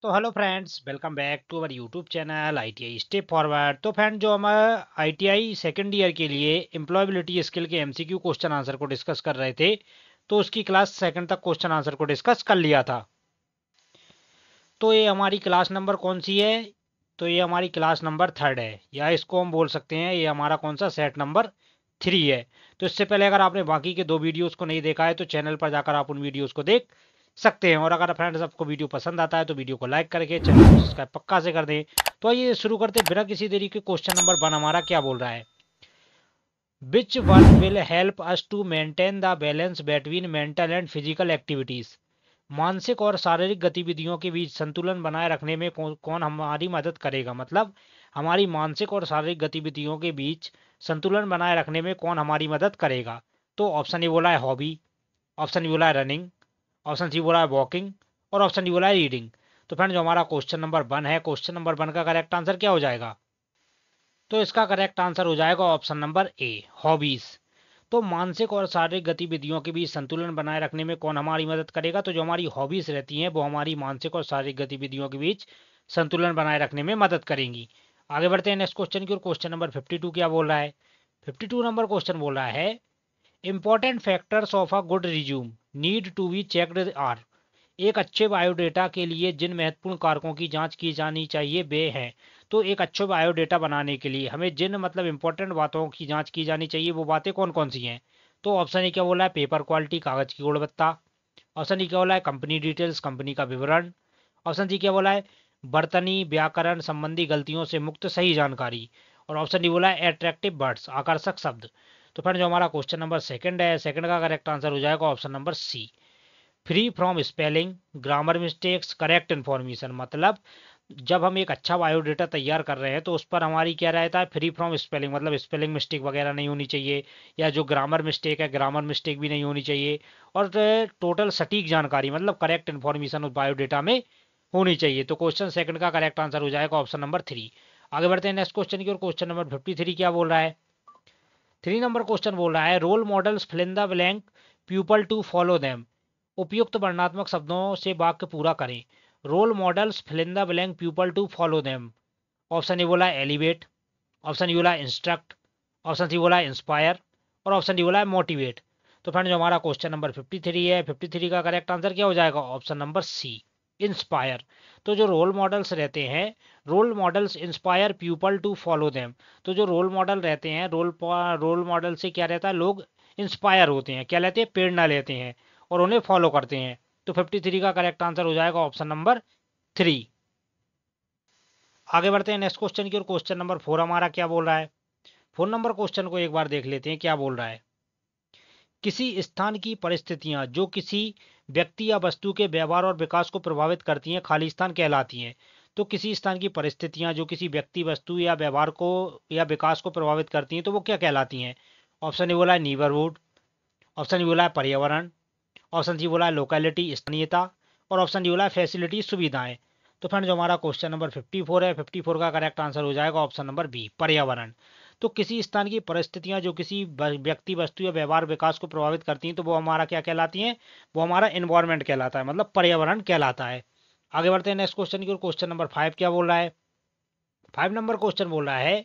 तो hello friends, welcome back to our YouTube channel ITI step forward. तो friend, जो हमारा आईटीआई सेकंड ईयर के लिए एम्प्लॉयबिलिटी स्किल के एमसीक्यू क्वेश्चन आंसर को डिस्कस कर रहे थे, तो उसकी क्लास सेकंड तक क्वेश्चन आंसर को डिस्कस कर लिया था। तो ये हमारी क्लास नंबर कौन सी है? तो ये हमारी क्लास नंबर थर्ड है, या इसको हम बोल सकते हैं ये हमारा कौन सा सेट नंबर 3 है। तो इससे पहले अगर आपने बाकी के दो वीडियोस को नहीं देखा है तो चैनल पर जाकर आप उन वीडियोस को देख सकते हैं। और अगर फ्रेंड्स आपको वीडियो पसंद आता है तो वीडियो को लाइक करके चैनल को सब्सक्राइब पक्का से कर दें। तो आइए शुरू करते बिना किसी देरी के। क्वेश्चन नंबर 1 हमारा क्या बोल रहा है? Which one will help us to maintain the balance between mental and physical activities? मानसिक और शारीरिक गतिविधियों के बीच संतुलन बनाए रखने में कौन हमारी मदद करेगा? मतलब हमारी मानसिक और शारीरिक गतिविधियों के बीच संतुलन बनाए रखने में कौन हमारी मदद करेगा? तो ऑप्शन ए बोला है हॉबी, ऑप्शन बी बोला है रनिंग, ऑप्शन सी बोला है वॉकिंग, और ऑप्शन डी बोला है रीडिंग। तो फ्रेंड, जो हमारा क्वेश्चन नंबर 1 है, क्वेश्चन नंबर 1 का करेक्ट आंसर क्या हो जाएगा? तो इसका करेक्ट आंसर हो जाएगा ऑप्शन नंबर ए, हॉबीज। तो मानसिक और शारीरिक गतिविधियों के बीच संतुलन बनाए रखने में कौन हमारी मदद करेगा? तो जो हमारी हॉबीज रहती हैं वो हमारी मानसिक और शारीरिक गतिविधियों के बीच संतुलन बनाए रखने में मदद करेंगी। आगे बढ़ते हैं नेक्स्ट क्वेश्चन की ओर। क्वेश्चन नंबर 52 क्या बोल रहा है? 52 नंबर क्वेश्चन बोल रहा है, important factors of a good resume need to be checked are. एक अच्छे बायोडेटा के लिए जिन महत्वपूर्ण कारकों की जांच की जानी चाहिए वे हैं। तो एक अच्छे बायोडेटा बनाने के लिए हमें जिन इंपॉर्टेंट बातों की जांच की जानी चाहिए वो बातें कौन कौन सी हैं? तो ऑप्शन ए क्या बोला है? पेपर क्वालिटी, कागज की गुणवत्ता। ऑप्शन डी क्या बोला है? कंपनी डिटेल्स, कंपनी का विवरण। ऑप्शन सी क्या बोला है? बर्तनी व्याकरण संबंधी गलतियों से मुक्त सही जानकारी। और ऑप्शन डी बोला है अट्रैक्टिव वर्ड्स, आकर्षक शब्द। तो फ्रेंड, जो हमारा क्वेश्चन नंबर सेकंड है, सेकंड का करेक्ट आंसर हो जाएगा option number C, free from spelling, grammar mistakes, correct information. मतलब जब हम एक अच्छा बायोडेटा तैयार कर रहे हैं तो उस पर हमारी क्या रहता है? फ्री फ्रॉम स्पेलिंग, मतलब स्पेलिंग मिस्टेक वगैरह नहीं होनी चाहिए, या जो ग्रामर मिस्टेक है ग्रामर मिस्टेक भी नहीं होनी चाहिए। और टोटल सटीक जानकारी, मतलब करेक्ट इन्फॉर्मेशन उस बायोडेटा में होनी चाहिए। तो क्वेश्चन सेकंड का करेक्ट आंसर हो जाएगा ऑप्शन नंबर 3। आगे बढ़ते हैं नेक्स्ट क्वेश्चन की ओर। क्वेश्चन नंबर 53 क्या बोल रहा है? 3 नंबर क्वेश्चन बोल रहा है, role models fill in the blank people to follow them. उपयुक्त वर्णात्मक शब्दों से वाक्य पूरा करें। Role models fill in the blank people to follow them. Option A बोला एलिवेट, ऑप्शन डी बोला इंस्ट्रक्ट, ऑप्शन सी बोला इंस्पायर, और ऑप्शन डी बोला है मोटिवेट। तो फ्रेंड, जो हमारा क्वेश्चन नंबर 53 है, 53 का करेक्ट आंसर क्या हो जाएगा? Option number C, inspire. तो जो रोल मॉडल्स रहते हैं, role models inspire people to follow them. तो जो रोल मॉडल रहते हैं, रोल मॉडल से क्या रहता है? लोग इंस्पायर होते हैं, क्या लेते हैं? प्रेरणा लेते हैं और उन्हें फॉलो करते हैं। तो 53 का करेक्ट आंसर हो जाएगा ऑप्शन नंबर 3। आगे बढ़ते हैं नेक्स्ट क्वेश्चन की ओर। क्वेश्चन नंबर 4 हमारा क्या बोल रहा है? 4 नंबर क्वेश्चन को एक बार देख लेते हैं, क्या बोल रहा है? किसी स्थान की परिस्थितियां जो किसी व्यक्ति या वस्तु के व्यवहार और विकास को प्रभावित करती हैं खाली स्थान कहलाती हैं। तो किसी स्थान की परिस्थितियां जो किसी व्यक्ति, वस्तु या व्यवहार को या विकास को प्रभावित करती हैं तो वो क्या कहलाती हैं? ऑप्शन ए बोला है नीबरहुड, ऑप्शन बी बोला है पर्यावरण, ऑप्शन सी बोला है लोकेलिटी, स्थानीयता, और ऑप्शन डी बोला है फैसिलिटी, सुविधाएं। तो फ्रेंड, जो हमारा क्वेश्चन नंबर 54 है, 54 का करेक्ट आंसर हो जाएगा ऑप्शन नंबर बी, पर्यावरण। तो किसी स्थान की परिस्थितियां जो किसी व्यक्ति, वस्तु या व्यवहार विकास को प्रभावित करती हैं तो वो हमारा क्या कहलाती हैं? वो हमारा इन्वायरमेंट कहलाता है, मतलब पर्यावरण कहलाता है। आगे बढ़ते हैं नेक्स्ट क्वेश्चन की ओर। क्वेश्चन नंबर 5 क्या बोल रहा है? 5 नंबर क्वेश्चन बोल रहा है,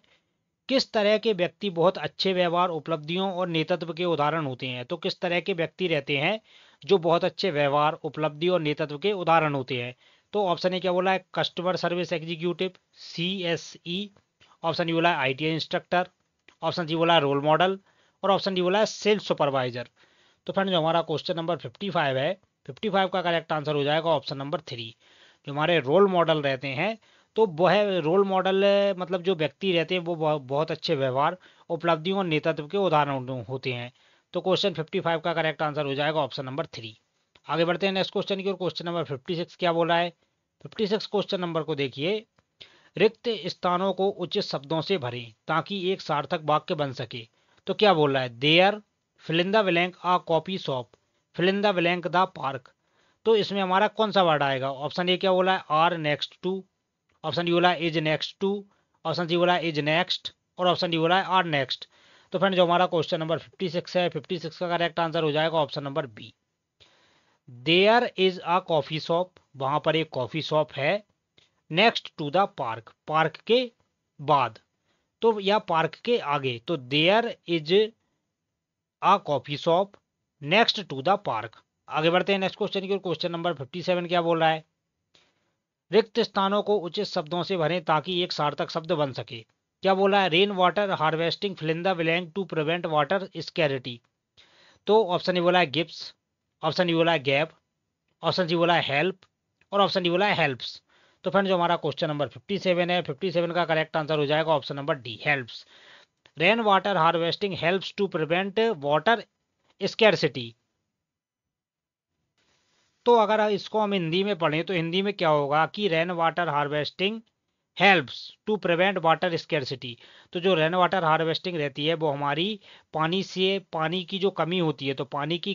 किस तरह के व्यक्ति बहुत अच्छे व्यवहार, उपलब्धियों और नेतृत्व के उदाहरण होते हैं? तो किस तरह के व्यक्ति रहते हैं जो बहुत अच्छे व्यवहार, उपलब्धि और नेतृत्व के उदाहरण होते हैं? तो ऑप्शन ए क्या बोला है? Customer service executive, CSE। Option D बोला है ITI इंस्ट्रक्टर, ऑप्शन सी बोला है रोल मॉडल, और ऑप्शन डी बोला है सेल्स सुपरवाइजर। तो फ्रेंड, जो हमारा क्वेश्चन नंबर 55 है, 55 का करेक्ट आंसर हो जाएगा ऑप्शन नंबर 3। जो हमारे रोल मॉडल रहते हैं, तो वह रोल मॉडल मतलब जो व्यक्ति रहते हैं वो बहुत अच्छे व्यवहार, उपलब्धियों और नेतृत्व के उदाहरण होते हैं। तो क्वेश्चन 55 का करेक्ट आंसर हो जाएगा ऑप्शन नंबर 3। आगे बढ़ते हैं नेक्स्ट क्वेश्चन की ओर। क्वेश्चन नंबर 56 क्या बोला है? 56 क्वेश्चन नंबर को देखिए, रिक्त स्थानों को उचित शब्दों से भरें ताकि एक सार्थक वाक्य बन सके। तो क्या बोल रहा है? There, fill in the blank a coffee shop, fill in the blank the park. तो इसमें हमारा कौन सा वर्ड आएगा? ऑप्शन ए क्या बोला है? Are next to, option D बोला है is next to, option C बोला है इज नेक्स्ट, और ऑप्शन डी बोला है आर नेक्स्ट। तो फ्रेंड, जो हमारा क्वेश्चन नंबर 56 है, 56 का करेक्ट आंसर हो जाएगा option number B, there is a coffee shop, वहां पर एक कॉफी शॉप है। Next to the park, park के बाद तो या पार्क के आगे, तो there is a coffee shop next to the park. आगे बढ़ते हैं नेक्स्ट क्वेश्चन की ओर। क्वेश्चन नंबर 57 क्या बोल रहा है? रिक्त स्थानों को उचित शब्दों से भरें ताकि एक सार्थक शब्द बन सके। क्या बोला है? Rain water harvesting fill in the blank to prevent water scarcity. तो ऑप्शन ए बोला है गिव्स, ऑप्शन बी बोला है गैप, ऑप्शन सी बोला है हेल्प और ऑप्शन डी बोला है हेल्प्स। तो फ्रेंड जो हमारा क्वेश्चन नंबर 57 है, 57 का करेक्ट आंसर हो जाएगा option number D, helps. Rain water harvesting helps to prevent water scarcity. तो अगर इसको हम हिंदी में पढ़ें तो हिंदी में क्या होगा कि rain water harvesting helps to prevent water scarcity. तो जो रेन वाटर हार्वेस्टिंग रहती है वो हमारी पानी से, पानी की जो कमी होती है तो पानी की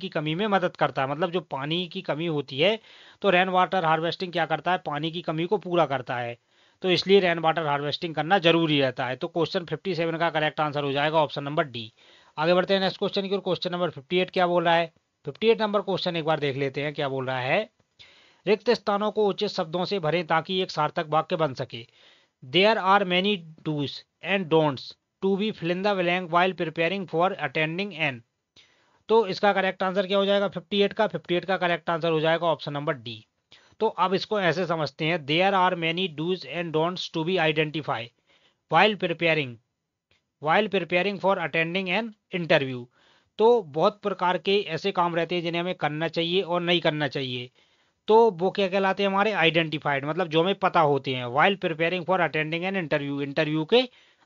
कमी में मदद करता है। मतलब जो पानी की कमी होती है तो रेन वाटर हार्वेस्टिंग क्या करता है? पानी की कमी को पूरा करता है। तो इसलिए रेन वाटर हार्वेस्टिंग करना जरूरी रहता है। तो क्वेश्चन 57 का करेक्ट आंसर हो जाएगा ऑप्शन नंबर डी। आगे बढ़ते हैं नेक्स्ट क्वेश्चन की ओर। क्वेश्चन नंबर 58 क्या बोल रहा है? 58 नंबर क्वेश्चन एक बार देख लेते हैं क्या बोल रहा है। रिक्त स्थानों को उचित शब्दों से भरें ताकि एक सार्थक वाक्य बन सके। There are many dos and don'ts to be fill in the blank while preparing for attending an. तो इसका करेक्ट आंसर क्या हो जाएगा? 58 का करेक्ट आंसर हो जाएगा ऑप्शन नंबर डी। तो अब इसको ऐसे समझते हैं, there are many dos and don'ts to be identify while preparing for attending an interview. तो बहुत प्रकार के ऐसे काम रहते हैं जिन्हें हमें करना चाहिए और नहीं करना चाहिए। तो वो क्या कहलाते हैं? हमारे आइडेंटिफाइड, मतलब जो हमें पता होते हैं। While preparing for attending an interview, interview के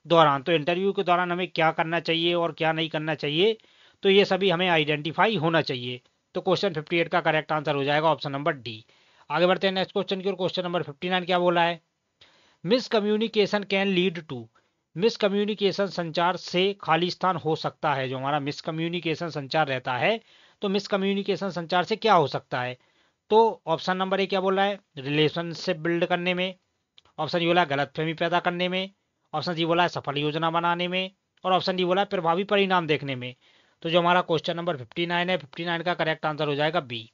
दौरान, तो इंटरव्यू के दौरान हमें क्या करना चाहिए और क्या नहीं करना चाहिए, तो ये सभी हमें आइडेंटिफाई होना चाहिए। तो क्वेश्चन 58 का करेक्ट आंसर हो जाएगा ऑप्शन नंबर डी। आगे बढ़ते हैं नेक्स्ट क्वेश्चन की ओर। क्वेश्चन नंबर 59 क्या बोला है? Miscommunication can lead to, miscommunication संचार से खाली स्थान हो सकता है। जो हमारा मिसकम्युनिकेशन संचार रहता है तो मिसकम्युनिकेशन संचार से क्या हो सकता है? तो ऑप्शन नंबर ए क्या बोल रहा है? रिलेशनशिप बिल्ड करने में, ऑप्शन डी बोला है गलतफहमी पैदा करने में, ऑप्शन सी बोला है सफल योजना बनाने में और ऑप्शन डी बोला है प्रभावी परिणाम देखने में। तो जो हमारा क्वेश्चन नंबर 59 है, 59 का करेक्ट आंसर हो जाएगा बी,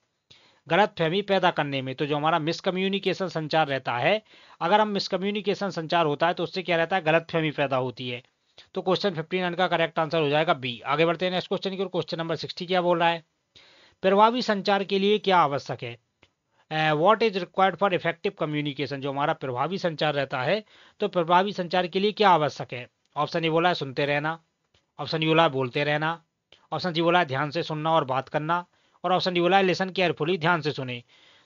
गलतफहमी पैदा करने में। तो जो हमारा मिसकम्युनिकेशन संचार रहता है, अगर हम मिसकम्युनिकेशन संचार होता है तो उससे क्या रहता है? गलतफहमी पैदा होती है। तो क्वेश्चन 59 का करेक्ट आंसर हो जाएगा बी। आगे बढ़ते हैं नेक्स्ट क्वेश्चन की ओर। क्वेश्चन नंबर 60 क्या बोल रहा है? प्रभावी संचार के लिए क्या आवश्यक है? What is required for effective communication. जो हमारा प्रभावी संचार रहता है तो प्रभावी संचार के लिए क्या आवश्यक है? ऑप्शन ए बोला है सुनते रहना, ऑप्शन डी बोला है बोलते रहना, ऑप्शन सी बोला है ध्यान से सुनना और बात करना और ऑप्शन डी बोला है लिसन केयरफुली, ध्यान से सुने।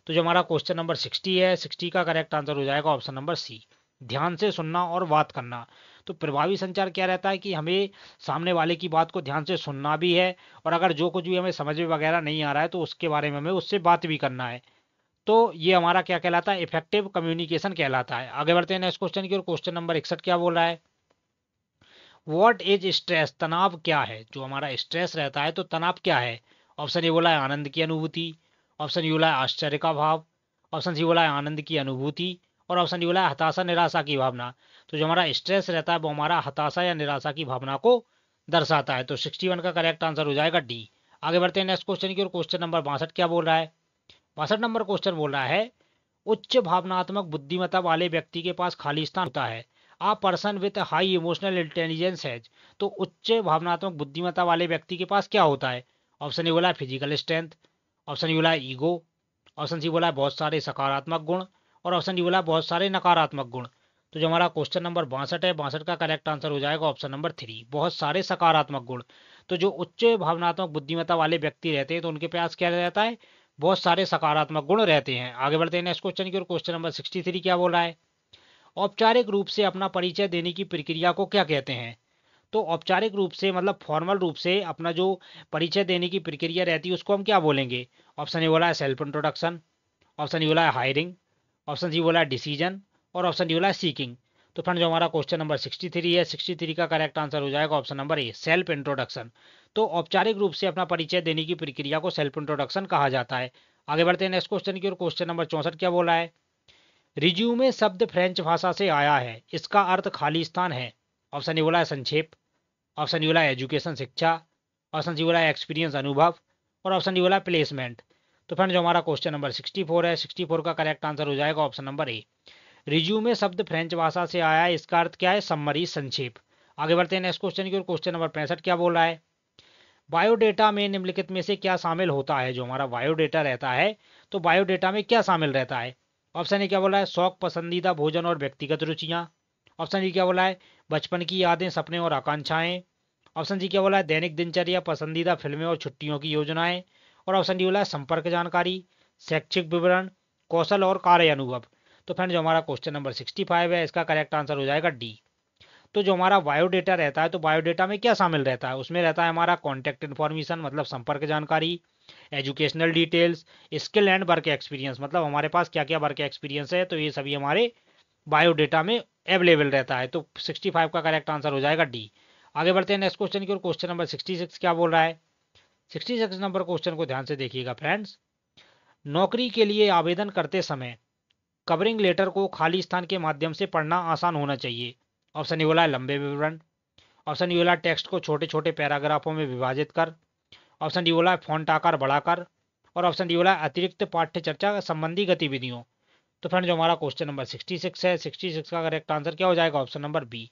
तो जो हमारा क्वेश्चन नंबर 60 है, 60 का करेक्ट आंसर हो जाएगा ऑप्शन नंबर सी, ध्यान से सुनना और बात करना। तो प्रभावी संचार क्या रहता है कि हमें सामने वाले की बात को ध्यान से सुनना भी है और अगर जो कुछ भी हमें समझ में वगैरह नहीं आ रहा है तो उसके बारे में हमें उससे बात भी करना है। तो ये हमारा क्या कहलाता है? इफेक्टिव कम्युनिकेशन कहलाता है। आगे बढ़ते हैं नेक्स्ट क्वेश्चन की ओर। क्वेश्चन नंबर 61 क्या बोल रहा है? व्हाट इज स्ट्रेस, तनाव क्या है? जो हमारा स्ट्रेस रहता है तो तनाव क्या है? ऑप्शन ए बोला है आनंद की अनुभूति, ऑप्शन बी बोला है आश्चर्य का भाव, ऑप्शन सी बोला है आनंद की अनुभूति और ऑप्शन डी बोला है हताशा निराशा की भावना। तो जो हमारा स्ट्रेस रहता है वो हमारा हताशा या निराशा की भावना को दर्शाता है। तो 61 का करेक्ट आंसर हो जाएगा डी। आगे बढ़ते हैं नेक्स्ट क्वेश्चन की ओर। क्वेश्चन नंबर 62 क्या बोल रहा है? 62 नंबर क्वेश्चन बोल रहा है, उच्च भावनात्मक बुद्धिमत्ता वाले व्यक्ति के पास खाली स्थान होता है। आ person with high emotional intelligence has. तो उच्च भावनात्मक बुद्धिमत्ता वाले व्यक्ति के पास क्या होता है? ऑप्शन ए बोला है फिजिकल स्ट्रेंथ, ऑप्शन बी बोला है ईगो, ऑप्शन सी बोला है बहुत सारे सकारात्मक गुण और ऑप्शन डी बोला है बहुत सारे नकारात्मक गुण। तो जो हमारा क्वेश्चन नंबर 62 है, 62 का करेक्ट आंसर हो जाएगा ऑप्शन नंबर 3, बहुत सारे सकारात्मक गुण। तो जो उच्च भावनात्मक बुद्धिमत्ता वाले व्यक्ति रहते हैं तो उनके पास क्या रहता है? बहुत सारे सकारात्मक गुण रहते हैं। आगे बढ़ते हैं नेक्स्ट क्वेश्चन की ओर। क्वेश्चन नंबर 63 क्या बोल रहा है? औपचारिक रूप से अपना परिचय देने की प्रक्रिया को क्या कहते हैं? तो औपचारिक रूप से मतलब फॉर्मल रूप से अपना जो परिचय देने की प्रक्रिया रहती है उसको हम क्या बोलेंगे? ऑप्शन ए बोला है सेल्फ इंट्रोडक्शन, ऑप्शन डी बोला है हायरिंग, ऑप्शन सी बोला है डिसीजन और ऑप्शन डी बोला है सीकिंग। तो फ्रेंड जो हमारा क्वेश्चन नंबर 63 है, 63 का करेक्ट आंसर हो जाएगा option number A, self introduction. तो औपचारिक रूप से अपना परिचय देने की प्रक्रिया को सेल्फ इंट्रोडक्शन कहा जाता है। आगे बढ़ते हैं नेक्स्ट क्वेश्चन की ओर। क्वेश्चन नंबर 64 क्या बोला है? रिज्यूमे शब्द फ्रेंच भाषा से आया है, इसका अर्थ खाली स्थान है। ऑप्शन ए बोला है संक्षेप, ऑप्शन डी बोला है एजुकेशन शिक्षा, ऑप्शन सी बोला है एक्सपीरियंस अनुभव और ऑप्शन डी बोला प्लेसमेंट। तो फ्रेंड जो हमारा क्वेश्चन नंबर 64 है, 64 का करेक्ट आंसर हो जाएगा ऑप्शन नंबर ए। रिज्यूमे शब्द फ्रेंच भाषा से आया है, इसका अर्थ क्या है? समरी, संक्षेप। आगे बढ़ते हैं नेक्स्ट क्वेश्चन की ओर। क्वेश्चन नंबर 65 क्या बोल रहा है? बायोडेटा में निम्नलिखित में से क्या शामिल होता है? जो हमारा बायोडेटा रहता है तो बायोडेटा में क्या शामिल रहता है? ऑप्शन ए क्या बोला है? शौक, पसंदीदा भोजन और व्यक्तिगत रुचियां। ऑप्शन डी क्या बोला है? बचपन की यादें, सपने और आकांक्षाएं। ऑप्शन जी क्या बोला है? दैनिक दिनचर्या, पसंदीदा फिल्में और छुट्टियों की योजनाएं। और ऑप्शन डी बोला है संपर्क जानकारी, शैक्षिक विवरण, कौशल और कार्य अनुभव। तो फ्रेंड जो हमारा क्वेश्चन नंबर 65 है, इसका करेक्ट आंसर हो जाएगा डी। तो जो हमारा बायोडेटा रहता है तो बायोडेटा में क्या शामिल रहता है? उसमें रहता है हमारा कॉन्टैक्ट इन्फॉर्मेशन मतलब संपर्क जानकारी, educational details, skill and work experience मतलब हमारे पास क्या क्या वर्क एक्सपीरियंस है, तो ये सभी हमारे बायोडेटा में अवेलेबल रहता है। तो 65 का करेक्ट आंसर हो जाएगा डी। आगे बढ़ते हैं नेक्स्ट क्वेश्चन की ओर। क्वेश्चन नंबर 66 क्या बोल रहा है? 66 नंबर क्वेश्चन को ध्यान से देखिएगा फ्रेंड्स। नौकरी के लिए आवेदन करते समय कवरिंग लेटर को खाली स्थान के माध्यम से पढ़ना आसान होना चाहिए। ऑप्शन ए बोला है लंबे विवरण। ऑप्शन डी बोला है टेक्स्ट को छोटे छोटे पैराग्राफों में विभाजित कर। ऑप्शन डी बोला है फॉन्ट आकार बढ़ाकर। और ऑप्शन डी बोला है अतिरिक्त पाठ्य चर्चा संबंधी गतिविधियों। तो फ्रेंड जो हमारा क्वेश्चन नंबर 66 है, 66 का करेक्ट आंसर क्या हो जाएगा? Option number B.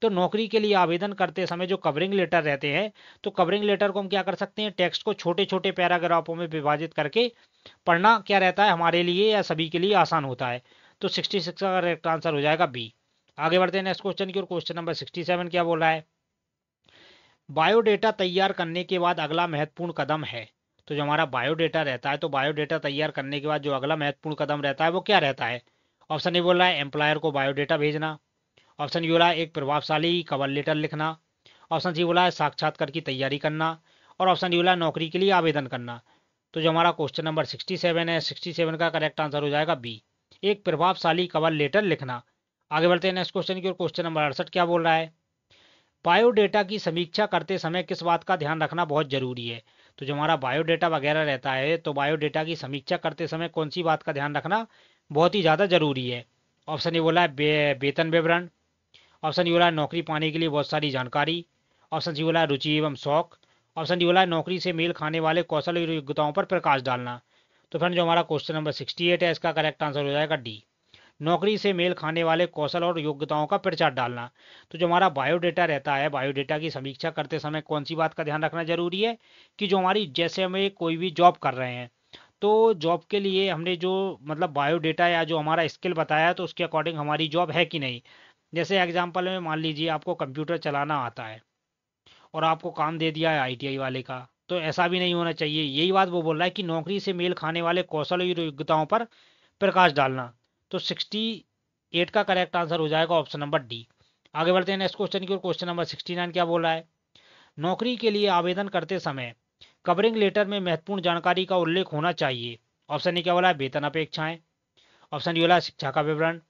तो नौकरी के लिए आवेदन करते समय जो कवरिंग लेटर रहते हैं तो कवरिंग लेटर को हम क्या कर सकते हैं? टेक्स्ट को छोटे छोटे पैराग्राफों में विभाजित करके पढ़ना क्या रहता है हमारे लिए या सभी के लिए आसान होता है। तो 66 का करेक्ट आंसर हो जाएगा बी। आगे बढ़ते हैं नेक्स्ट क्वेश्चन की ओर। क्वेश्चन नंबर 67 क्या बोल रहा है? बायोडेटा तैयार करने के बाद अगला महत्वपूर्ण कदम है। तो जो हमारा बायोडेटा रहता है तो बायोडेटा तैयार करने के बाद जो अगला महत्वपूर्ण कदम रहता है वो क्या रहता है? ऑप्शन ए बोल रहा है एम्प्लॉयर को बायोडेटा भेजना। ऑप्शन बी बोला है एक प्रभावशाली कवर लेटर लिखना। ऑप्शन सी बोला है साक्षात्कार की तैयारी करना। और ऑप्शन डी बोला है नौकरी के लिए आवेदन करना। तो जो हमारा क्वेश्चन नंबर 67 है, 67 का करेक्ट आंसर हो जाएगा बी, एक प्रभावशाली कवर लेटर लिखना। आगे बढ़ते हैं नेक्स्ट क्वेश्चन की ओर। क्वेश्चन नंबर 68 क्या बोल रहा है? बायोडेटा की समीक्षा करते समय किस बात का ध्यान रखना बहुत जरूरी है? तो जो हमारा बायोडेटा वगैरह रहता है तो बायोडेटा की समीक्षा करते समय कौन सी बात का ध्यान रखना बहुत ही ज़्यादा जरूरी है? ऑप्शन ए बोला है वेतन विवरण। ऑप्शन डी बोला है नौकरी पाने के लिए बहुत सारी जानकारी। ऑप्शन सी बोला है रुचि एवं शौक। ऑप्शन डी बोला है नौकरी से मेल खाने वाले कौशल और योग्यताओं पर प्रकाश डालना। तो फ्रेंड जो हमारा क्वेश्चन नंबर 68 है, इसका करेक्ट आंसर हो जाएगा डी, नौकरी से मेल खाने वाले कौशल और योग्यताओं का प्रचार डालना। तो जो हमारा बायोडेटा रहता है, बायोडेटा की समीक्षा करते समय कौन सी बात का ध्यान रखना जरूरी है कि जो हमारी जैसे हमें कोई भी जॉब कर रहे हैं तो जॉब के लिए हमने जो मतलब बायोडेटा या जो हमारा स्किल बताया तो उसके अकॉर्डिंग हमारी जॉब है कि नहीं। जैसे एग्जांपल में मान लीजिए आपको कंप्यूटर चलाना आता है और आपको काम दे दिया है आईटीआई वाले का, तो ऐसा भी नहीं होना चाहिए। यही बात वो बोल रहा है कि नौकरी से मेल खाने वाले कौशल और योग्यताओं पर प्रकाश डालना। तो 68 का करेक्ट आंसर हो जाएगा ऑप्शन नंबर डी। आगे बढ़ते हैं नेक्स्ट क्वेश्चन की ओर। क्वेश्चन नंबर 69 क्या बोल रहा है? नौकरी के लिए आवेदन करते समय कवरिंग लेटर में महत्वपूर्ण जानकारी का उल्लेख होना चाहिए। ऑप्शन ए क्या बोला है? वेतन अपेक्षाएं। ऑप्शन डी बोला है शिक्षा का विवरण।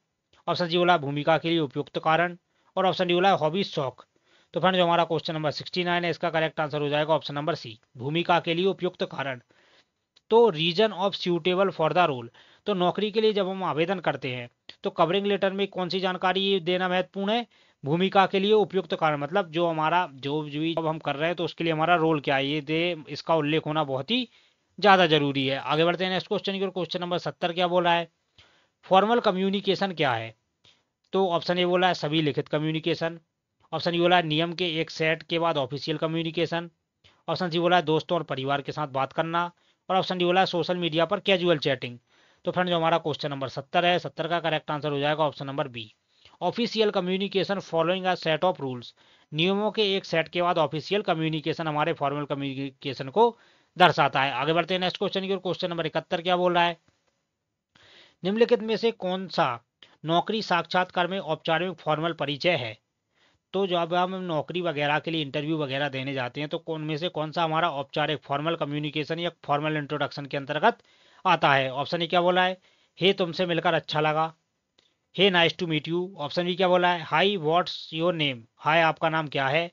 ऑप्शन सी बोला है भूमिका के लिए उपयुक्त कारण। और ऑप्शन डी बोला है हॉबीज, शौक। तो फ्रेंड जो हमारा क्वेश्चन नंबर 69 है, इसका करेक्ट आंसर हो जाएगा ऑप्शन नंबर सी, भूमिका के लिए उपयुक्त कारण। तो reason of suitable for the role, तो नौकरी के लिए जब हम आवेदन करते हैं तो कवरिंग लेटर में कौन सी जानकारी देना महत्वपूर्ण है? भूमिका के लिए उपयुक्त कारण, मतलब जो हमारा जो भी जब हम कर रहे हैं तो उसके लिए हमारा रोल क्या है ये दे, इसका उल्लेख होना बहुत ही ज़्यादा जरूरी है। आगे बढ़ते हैं नेक्स्ट क्वेश्चन की ओर। क्वेश्चन नंबर 70 क्या बोल रहा है? फॉर्मल कम्युनिकेशन क्या है? तो ऑप्शन ए बोला है सभी लिखित कम्युनिकेशन। ऑप्शन ई बोला है नियम के एक सेट के बाद ऑफिशियल कम्युनिकेशन। ऑप्शन सी बोला है दोस्तों और परिवार के साथ बात करना। और ऑप्शन डी बोला है सोशल मीडिया पर कैजुअल चैटिंग। तो फ्रेंड जो हमारा क्वेश्चन नंबर 70 है, 70 का करेक्ट आंसर हो जाएगा option number B, official communication following a set of rules, नियमों के एक सेट के बाद ऑफिशियल कम्युनिकेशन हमारे फॉर्मल कम्युनिकेशन को दर्शाता है। आगे बढ़ते हैं नेक्स्ट क्वेश्चन की ओर। क्वेश्चन नंबर 71 क्या बोल रहा है? निम्नलिखित में से कौन सा नौकरी साक्षात्कार में औपचारिक फॉर्मल परिचय है? तो जब हम नौकरी वगैरह के लिए इंटरव्यू वगैरह देने जाते हैं तो कौन में से कौन सा हमारा औपचारिक फॉर्मल कम्युनिकेशन या फॉर्मल इंट्रोडक्शन के अंतर्गत आता है? ऑप्शन ए क्या बोला है? हे तुमसे मिलकर अच्छा लगा, hey nice to meet you. Option B क्या बोला है? Hi what's your name, hi आपका नाम क्या है।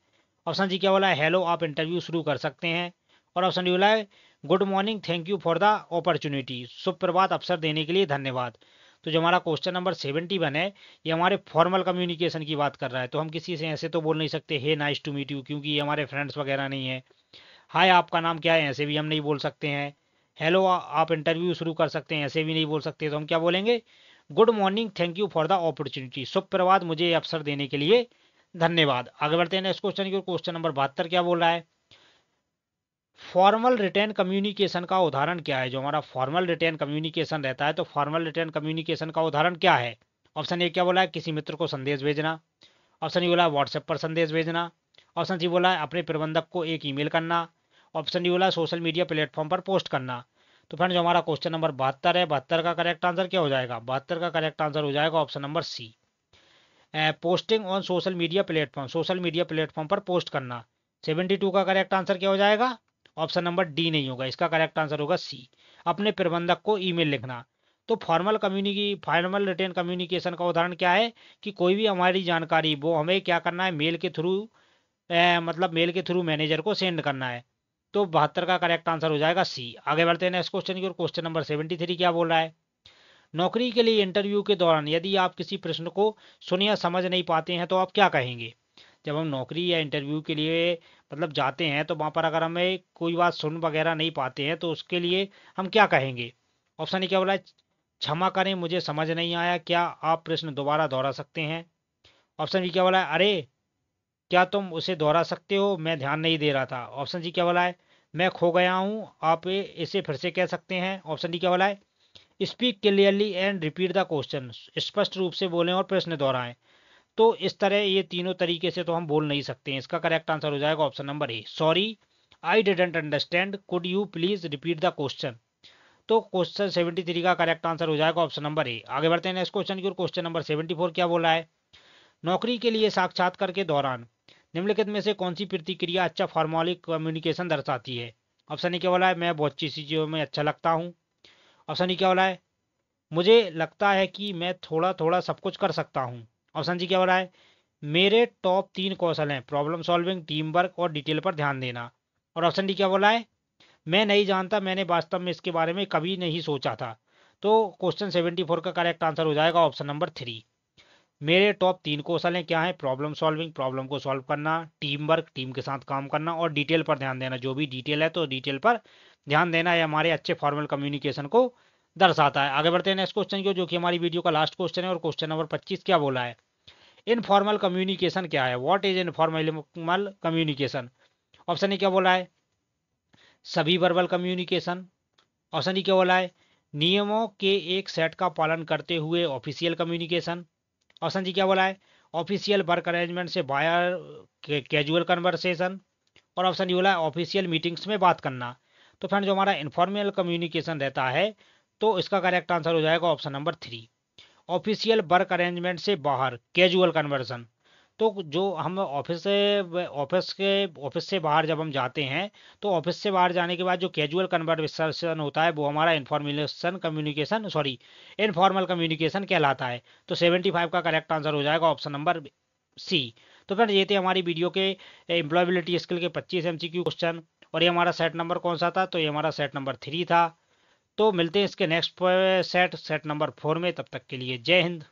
ऑप्शन जी क्या बोला है? हेलो आप इंटरव्यू शुरू कर सकते हैं। और ऑप्शन डी बोला है good morning thank you for the opportunity, शुभ प्रभात अवसर देने के लिए धन्यवाद। तो जो हमारा क्वेश्चन नंबर 71 है ये हमारे फॉर्मल कम्युनिकेशन की बात कर रहा है। तो हम किसी से ऐसे तो बोल नहीं सकते हे नाइस टू मीट यू, क्योंकि ये हमारे फ्रेंड्स वगैरह नहीं है। हाय आपका नाम क्या है, ऐसे भी हम नहीं बोल सकते हैं। हेलो आप इंटरव्यू शुरू कर सकते हैं, ऐसे भी नहीं बोल सकते। तो हम क्या बोलेंगे, good morning, thank you for the opportunity, सुप्रभात, मुझे ये अवसर देने के लिए धन्यवाद। आगे बढ़ते हैं नेक्स्ट क्वेश्चन की ओर। क्वेश्चन नंबर 72 क्या बोल रहा है, फॉर्मल रिटेन कम्युनिकेशन का उदाहरण क्या है। जो हमारा फॉर्मल रिटेन कम्युनिकेशन रहता है, तो फॉर्मल रिटेन कम्युनिकेशन का उदाहरण क्या है। ऑप्शन ए क्या बोला है, किसी मित्र को संदेश भेजना। ऑप्शन ई बोला है व्हाट्सएप पर संदेश भेजना। ऑप्शन सी बोला है अपने प्रबंधक को एक ईमेल करना। ऑप्शन डी बोला है सोशल मीडिया प्लेटफॉर्म पर पोस्ट करना। तो फ्रेंड जो हमारा क्वेश्चन नंबर 72 है, 72 का करेक्ट आंसर क्या हो जाएगा, 72 का करेक्ट आंसर हो जाएगा option number C, posting on social media platform, social media platform पर पोस्ट करना। 72 का करेक्ट आंसर क्या हो जाएगा, ऑप्शन नंबर डी नहीं होगा, इसका करेक्ट आंसर होगा सी, अपने प्रबंधक को ईमेल लिखना। तो फॉर्मल रिटेन कम्युनिकेशन का उदाहरण क्या है कि कोई भी हमारी जानकारी वो हमें क्या करना है, मेल के थ्रू, मतलब मेल के थ्रू मैनेजर को सेंड करना है। तो 72 का करेक्ट आंसर हो जाएगा सी। आगे बढ़ते हैं नेक्स्ट क्वेश्चन की ओर। क्वेश्चन नंबर 73 क्या बोल रहा है, नौकरी के लिए इंटरव्यू के दौरान यदि आप किसी प्रश्न को सुन या समझ नहीं पाते हैं तो आप क्या कहेंगे। जब हम नौकरी या इंटरव्यू के लिए मतलब जाते हैं, तो वहाँ पर अगर हमें कोई बात सुन वगैरह नहीं पाते हैं तो उसके लिए हम क्या कहेंगे। ऑप्शन ए क्या बोला है, क्षमा करें मुझे समझ नहीं आया, क्या आप प्रश्न दोबारा दोहरा सकते हैं। ऑप्शन बी क्या बोला है, अरे क्या तुम उसे दोहरा सकते हो, मैं ध्यान नहीं दे रहा था। ऑप्शन सी क्या बोला है, मैं खो गया हूँ, आप इसे फिर से कह सकते हैं। ऑप्शन डी क्या बोला है, speak clearly and repeat the question, स्पष्ट रूप से बोलें और प्रश्न दोहराएं। तो इस तरह ये तीनों तरीके से तो हम बोल नहीं सकते हैं। इसका करेक्ट आंसर हो जाएगा option number A, sorry I didn't understand, could you please repeat the question. तो क्वेश्चन 73 का करेक्ट आंसर हो जाएगा ऑप्शन नंबर ए। आगे बढ़ते हैं नेक्स्ट क्वेश्चन की ओर। क्वेश्चन नंबर 74 क्या बोला है, नौकरी के लिए साक्षात्कार के दौरान निम्नलिखित में से कौन सी प्रतिक्रिया अच्छा फॉर्मल कम्युनिकेशन दर्शाती है। ऑप्शन ए क्या बोला है, मैं बहुत सी चीज़ों में अच्छा लगता हूँ। ऑप्शन ई क्या बोला है, मुझे लगता है कि मैं थोड़ा थोड़ा सब कुछ कर सकता हूँ। ऑप्शन जी क्या बोला है, मेरे टॉप 3 कौशल हैं प्रॉब्लम सॉल्विंग, टीम वर्क और डिटेल पर ध्यान देना। और ऑप्शन डी क्या बोला है, मैं नहीं जानता, मैंने वास्तव में इसके बारे में कभी नहीं सोचा था। तो क्वेश्चन 74 का करेक्ट आंसर हो जाएगा ऑप्शन नंबर 3। मेरे टॉप 3 कौशल हैं क्या है, प्रॉब्लम सॉल्विंग, प्रॉब्लम को सॉल्व करना, टीम वर्क, टीम के साथ काम करना और डिटेल पर ध्यान देना। जो भी डिटेल है तो डिटेल पर ध्यान देना, ये हमारे अच्छे फॉर्मल कम्युनिकेशन को दर्शाता है। आगे बढ़ते हैं नेक्स्ट क्वेश्चन की, जो कि हमारी वीडियो का लास्ट क्वेश्चन है। और क्वेश्चन नंबर 25 क्या बोला है, इनफॉर्मल कम्युनिकेशन क्या है, what is informal communication. Option A क्या बोला है, सभी वर्बल कम्युनिकेशन। ऑप्शन डी क्या बोला है, नियमों के एक सेट का पालन करते हुए ऑफिशियल कम्युनिकेशन। ऑप्शन जी क्या बोला है, ऑफिशियल वर्क अरेंजमेंट से बाहर कैजुअल कन्वर्सेशन। और ऑप्शन डी बोला है ऑफिशियल मीटिंग्स में बात करना। तो फ्रेंड जो हमारा इनफॉर्मल कम्युनिकेशन रहता है, तो इसका करेक्ट आंसर हो जाएगा option number 3, official work arrangement से बाहर कैजुअल कन्वर्सन। तो जो हम ऑफिस से बाहर जब हम जाते हैं, तो ऑफिस से बाहर जाने के बाद जो कैजुअल कन्वर्सेशन होता है वो हमारा इनफॉर्मल कम्युनिकेशन कहलाता है। तो 75 का करेक्ट आंसर हो जाएगा ऑप्शन नंबर सी। तो फ्रेंड ये थे हमारी वीडियो के एम्प्लॉयबिलिटी स्किल के 25 MCQ क्वेश्चन। और ये हमारा सेट नंबर कौन सा था, तो ये हमारा सेट नंबर 3 था। तो मिलते हैं इसके नेक्स्ट सेट नंबर 4 में, तब तक के लिए जय हिंद।